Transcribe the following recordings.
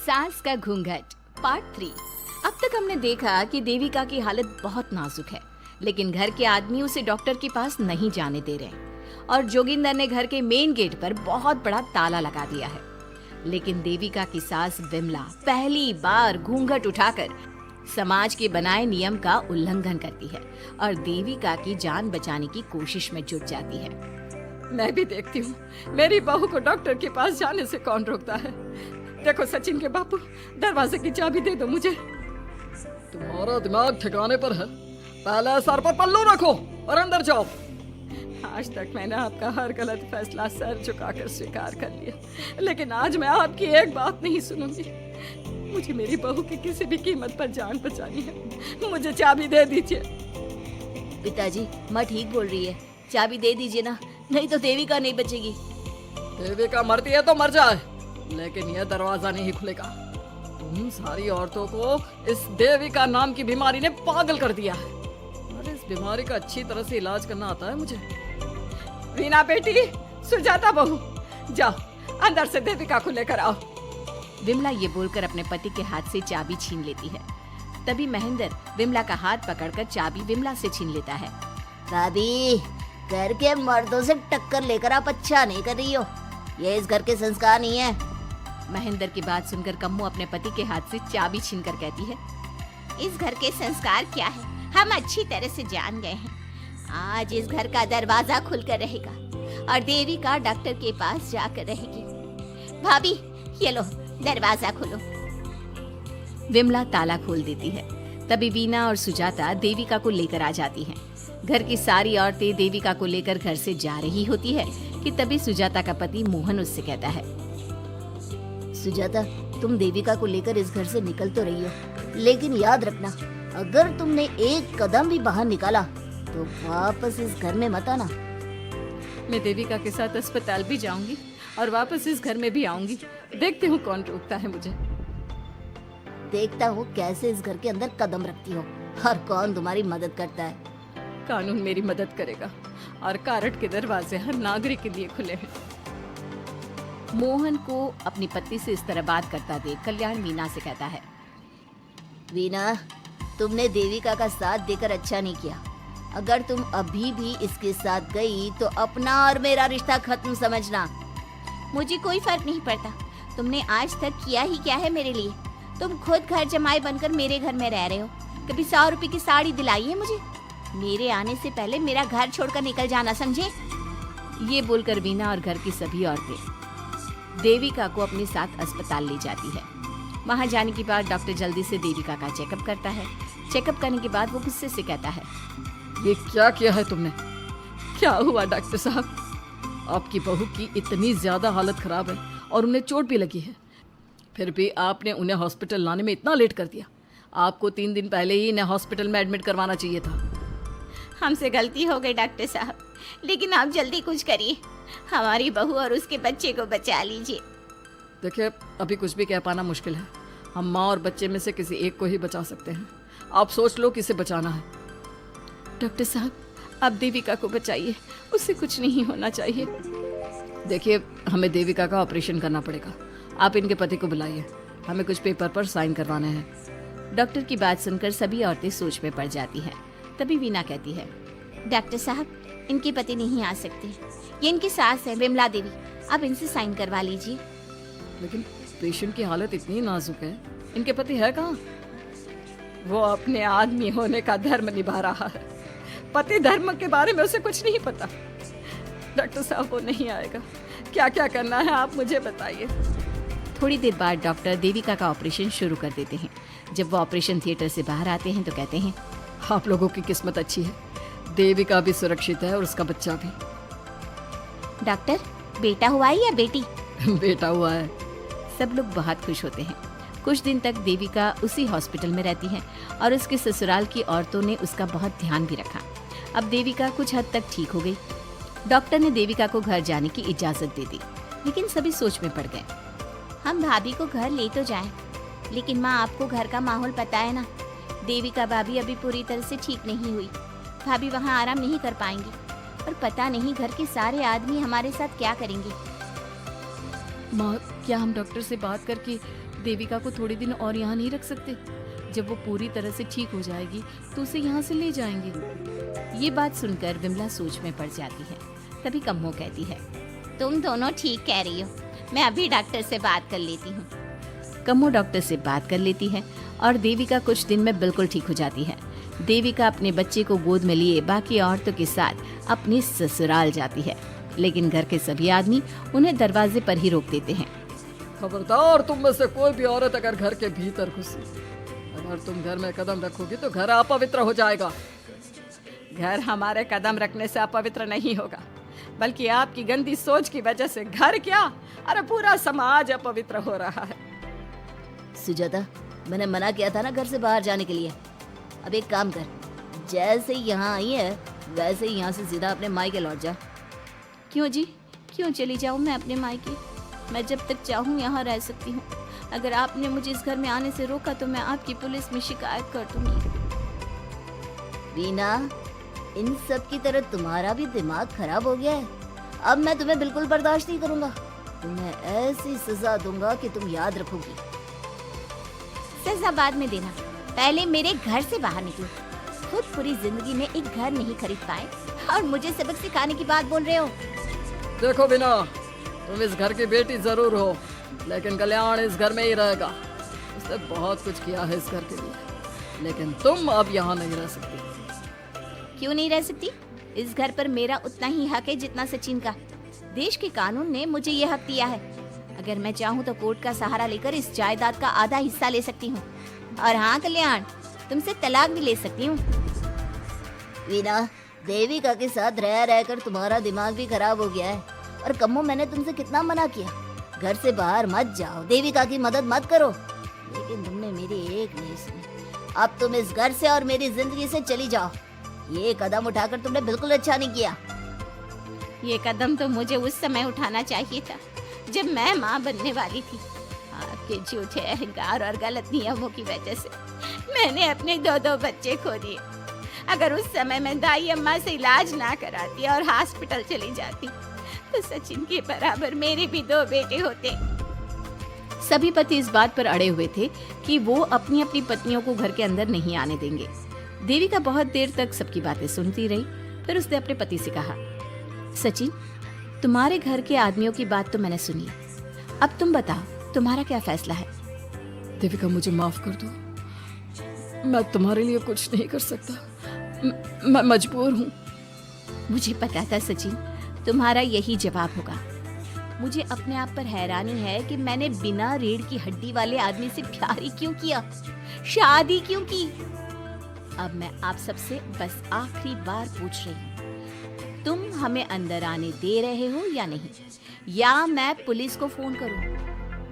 सास का घूंघट पार्ट 3। अब तक हमने देखा कि देविका की हालत बहुत नाजुक है, लेकिन घर के आदमी उसे डॉक्टर के पास नहीं जाने दे रहे और जोगिंदर ने घर के मेन गेट पर बहुत बड़ा ताला लगा दिया है। लेकिन देविका की सास विमला पहली बार घूंघट उठाकर समाज के बनाए नियम का उल्लंघन करती है और देविका की जान बचाने की कोशिश में जुट जाती है। मैं भी देखती हूँ, मेरी बहू को डॉक्टर के पास जाने से कौन रोकता है। देखो सचिन के बापू, दरवाजे की चाबी दे दो मुझे। तुम्हारा दिमाग ठिकाने पर है, पहले सर पर पल्लू रखो और अंदर जाओ। आज तक मैंने आपका हर गलत फैसला सर झुकाकर स्वीकार कर लिया, लेकिन आज मैं आपकी एक बात नहीं सुनूंगी। मुझे मेरी बहू की किसी भी कीमत पर जान बचानी है। मुझे चाबी दे दीजिए। पिताजी, माँ ठीक बोल रही है, चाबी दे दीजिए ना, नहीं तो देविका नहीं बचेगी। देविका मरती है तो मर जाए, लेकिन यह दरवाजा नहीं खुलेगा। तुम सारी औरतों को इस देविका नाम की बीमारी ने पागल कर दिया है और इस बीमारी का अच्छी तरह से इलाज करना आता है मुझे। वीना बेटी, सुजाता बहू, जाओ अंदर से देविका को लेकर आओ। विमला ये बोलकर अपने पति के हाथ से चाबी छीन लेती है। तभी महेंद्र विमला का हाथ पकड़कर चाबी विमला से छीन लेता है। दादी, घर के मर्दों से टक्कर लेकर आप अच्छा नहीं कर रही हो, ये इस घर के संस्कार नहीं है। महेंद्र की बात सुनकर कम्मू अपने पति के हाथ से चाबी छीनकर कहती है, इस घर के संस्कार क्या है हम अच्छी तरह से जान गए हैं। आज इस घर का दरवाजा खुलकर रहेगा और देविका डॉक्टर के पास जाकर रहेगी। भाभी, ये लो दरवाजा खोलो। विमला ताला खोल देती है। तभी वीना और सुजाता देविका को लेकर आ जाती हैं। घर की सारी औरतें देविका को लेकर घर से जा रही होती है कि तभी सुजाता का पति मोहन उससे कहता है, सुजाता, तुम देविका को लेकर इस घर से निकल तो रही हो, लेकिन याद रखना, अगर तुमने एक कदम भी बाहर निकाला तो वापस इस घर में मत आना। मैं देविका के साथ अस्पताल भी जाऊंगी और वापस इस घर में भी आऊंगी। देखती हूँ कौन रोकता है मुझे। देखता हूँ कैसे इस घर के अंदर कदम रखती हो और कौन तुम्हारी मदद करता है। कानून मेरी मदद करेगा और कारट के दरवाजे हर नागरिक के लिए खुले हैं। मोहन को अपनी पत्नी से इस तरह बात करता देख कल्याण वीना से कहता है, वीना, तुमने देविका का साथ देकर अच्छा नहीं किया। अगर तुम अभी भी इसके साथ गई तो अपना और मेरा रिश्ता खत्म समझना। मुझे कोई फर्क नहीं पड़ता, तुमने आज तक किया ही क्या है मेरे लिए। तुम खुद घर जमाई बनकर मेरे घर में रह रहे हो, कभी 100 रुपए की साड़ी दिलाई है मुझे। मेरे आने से पहले मेरा घर छोड़कर निकल जाना, समझे। ये बोलकर वीना और घर की सभी औरतें देविका को अपने साथ अस्पताल ले जाती है। वहां जाने के बाद डॉक्टर जल्दी से देविका का चेकअप करता है। चेकअप करने के बाद वो गुस्से से कहता है, ये क्या किया है तुमने? क्या हुआ डॉक्टर साहब? आपकी बहू की इतनी ज्यादा हालत खराब है और उन्हें चोट भी लगी है, फिर भी आपने उन्हें हॉस्पिटल लाने में इतना लेट कर दिया। आपको 3 दिन पहले ही इन्हें हॉस्पिटल में एडमिट करवाना चाहिए था। हमसे गलती हो गई डॉक्टर साहब, लेकिन आप जल्दी कुछ करिए, हमारी बहू और उसके बच्चे को बचा लीजिए। देखिए, अभी कुछ भी कह पाना मुश्किल है। हम माँ और बच्चे में से किसी एक को ही बचा सकते हैं। आप सोच लो किसे बचाना है। डॉक्टर साहब, आप देविका को बचाइए, उससे कुछ नहीं होना चाहिए। देखिए, हमें देविका का ऑपरेशन करना पड़ेगा। आप इनके पति को बुलाइए, हमें कुछ पेपर पर साइन करवाने हैं। डॉक्टर की बात सुनकर सभी औरतें सोच में पड़ जाती हैं। तभी वीना कहती है, डॉक्टर साहब, इनके पति नहीं आ सकते, ये इनकी सास है विमला देवी, आप इनसे साइन करवा लीजिए। लेकिन पेशेंट की हालत इतनी नाजुक है, इनके पति है कहाँ? वो अपने आदमी होने का धर्म निभा रहा है, पति धर्म के बारे में उसे कुछ नहीं पता। डॉक्टर साहब, वो नहीं आएगा। क्या क्या करना है आप मुझे बताइए। थोड़ी देर बाद डॉक्टर देविका का ऑपरेशन शुरू कर देते हैं। जब वो ऑपरेशन थिएटर से बाहर आते हैं तो कहते हैं, आप लोगों की किस्मत अच्छी है, देविका भी सुरक्षित है और उसका बच्चा भी। डॉक्टर, बेटा हुआ है या बेटी? बेटा हुआ है। सब लोग बहुत खुश होते हैं। कुछ दिन तक देविका उसी हॉस्पिटल में रहती है और उसके ससुराल की औरतों ने उसका बहुत ध्यान भी रखा। अब देविका कुछ हद तक ठीक हो गई। डॉक्टर ने देविका को घर जाने की इजाजत दे दी, लेकिन सभी सोच में पड़ गए। हम भाभी को घर ले तो जाएं, लेकिन माँ, आपको घर का माहौल पता है ना, देविका भाभी अभी पूरी तरह से ठीक नहीं हुई। भाभी वहाँ आराम नहीं कर पाएंगी और पता नहीं घर के सारे आदमी हमारे साथ क्या करेंगे। माँ, क्या हम डॉक्टर से बात करके देविका को थोड़े दिन और यहाँ नहीं रख सकते? जब वो पूरी तरह से ठीक हो जाएगी तो उसे यहाँ से ले जाएंगे। ये बात सुनकर विमला सोच में पड़ जाती है। तभी कम्मो कहती है, तुम दोनों ठीक कह रही हो, मैं अभी डॉक्टर से बात कर लेती हूँ। कम्मो डॉक्टर से बात कर लेती है और देविका कुछ दिन में बिल्कुल ठीक हो जाती है। देविका अपने बच्चे को गोद में लिए बाकी औरतों के साथ अपनी ससुराल जाती है, लेकिन घर के सभी आदमी उन्हें दरवाजे पर ही रोक देते हैं। खबरदार, तुम में से कोई भी औरत अगर घर के भीतर घुसी, अगर तुम घर में कदम रखोगी तो घर अपवित्र हो जाएगा। घर हमारे कदम रखने से अपवित्र नहीं होगा, बल्कि आपकी गंदी सोच की वजह से घर क्या, अरे पूरा समाज अपवित्र हो रहा है। सुजाता, मैंने मना किया था ना घर से बाहर जाने के लिए। अब एक काम कर, जैसे यहाँ आई है वैसे ही यहाँ से सीधा अपने मायके लौट जा। क्यों जी, क्यों चली जाऊँ मैं अपने मायके? मैं जब तक चाहूँ यहाँ रह सकती हूँ। अगर आपने मुझे इस घर में आने से रोका तो मैं आपकी पुलिस में शिकायत कर दूंगी। रीना, इन सब की तरह तुम्हारा भी दिमाग खराब हो गया है। अब मैं तुम्हें बिल्कुल बर्दाश्त नहीं करूंगा। तुम्हें ऐसी सजा दूंगा कि तुम याद रखोगी। सजा बाद में देना, पहले मेरे घर से बाहर निकलो। खुद पूरी जिंदगी में एक घर नहीं खरीद पाए और मुझे सबक सिखाने की बात बोल रहे हो। देखो बिना, तुम इस घर की बेटी जरूर हो, लेकिन कल्याण इस घर में ही रहेगा। उसने बहुत कुछ किया है इस घर के लिए, लेकिन तुम अब यहाँ नहीं रह सकती। क्यों नहीं रह सकती? इस घर पर मेरा उतना ही हक है जितना सचिन का। देश के कानून ने मुझे ये हक दिया है। अगर मैं चाहूँ तो कोर्ट का सहारा लेकर इस जायदाद का आधा हिस्सा ले सकती हूँ। और हाँ कल्याण, तुमसे तलाक भी ले सकती हूँ। रीना, देविका के साथ रह रहकर तुम्हारा दिमाग भी खराब हो गया है। और कम्मो, मैंने तुमसे कितना मना किया, घर से बाहर मत जाओ, देविका की मदद मत करो, लेकिन तुमने मेरी एक नहीं सुनी। अब तुम इस घर से और मेरी जिंदगी से चली जाओ। ये कदम उठाकर तुमने बिल्कुल अच्छा नहीं किया। ये कदम तो मुझे उस समय उठाना चाहिए था जब मैं माँ बनने वाली थी। आपके झूठे अहंकार और गलत नियमों की वजह से मैंने अपने दो बच्चे खो दिए। अगर उस समय मैं दाई अम्मा से इलाज ना कराती और हॉस्पिटल चली जाती तो सचिन के बराबर मेरे भी 2 बेटे होते। सभी पति इस बात पर अड़े हुए थे कि वो अपनी अपनी पत्नियों को घर के अंदर नहीं आने देंगे। देविका बहुत देर तक सबकी बातें सुनती रही। फिर उसने अपने पति से कहा, सचिन, तुम्हारे घर के आदमियों की बात तो मैंने सुनी, अब तुम बताओ तुम्हारा क्या फैसला है? देविका, मुझे माफ कर दो, मैं तुम्हारे लिए कुछ नहीं कर सकता, मैं मजबूर हूँ। मुझे पता था सचिन, तुम्हारा यही जवाब होगा। मुझे अपने आप पर हैरानी है कि मैंने बिना रीढ़ की हड्डी वाले आदमी से प्यार ही क्यों किया, शादी क्यों की। अब मैं आप सबसे बस आखिरी बार पूछ रही हूँ, तुम हमें अंदर आने दे रहे हो या नहीं, या मैं पुलिस को फोन करूँ?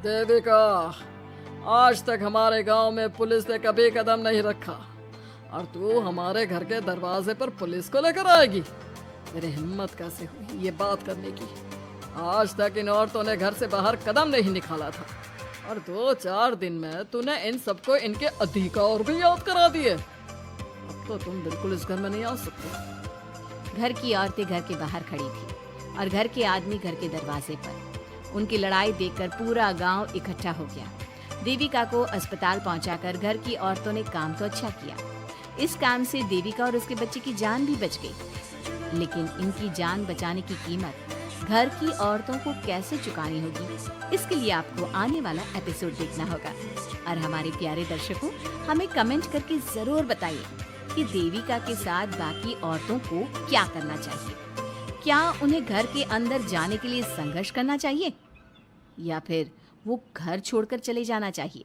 देविका, आज तक हमारे गांव में पुलिस ने कभी कदम नहीं रखा और तू हमारे घर के दरवाजे पर पुलिस को लेकर आएगी? तेरी हिम्मत कैसे हुई ये बात करने की? आज तक इन औरतों ने घर से बाहर कदम नहीं निकाला था और 2-4 दिन में तूने इन सबको इनके अधिकार भी याद करा दिए। अब तो तुम बिल्कुल इस घर में नहीं आ सकते। घर की औरतें घर के बाहर खड़ी थी और घर के आदमी घर के दरवाजे पर। उनकी लड़ाई देखकर पूरा गांव इकट्ठा हो गया। देविका को अस्पताल पहुंचाकर घर की औरतों ने काम तो अच्छा किया। इस काम से देविका और उसके बच्चे की जान भी बच गई, लेकिन इनकी जान बचाने की कीमत घर की औरतों को कैसे चुकानी होगी, इसके लिए आपको आने वाला एपिसोड देखना होगा। और हमारे प्यारे दर्शकों, हमें कमेंट करके जरूर बताइए कि देविका के साथ बाकी औरतों को क्या करना चाहिए। क्या उन्हें घर के अंदर जाने के लिए संघर्ष करना चाहिए या फिर वो घर छोड़कर चले जाना चाहिए?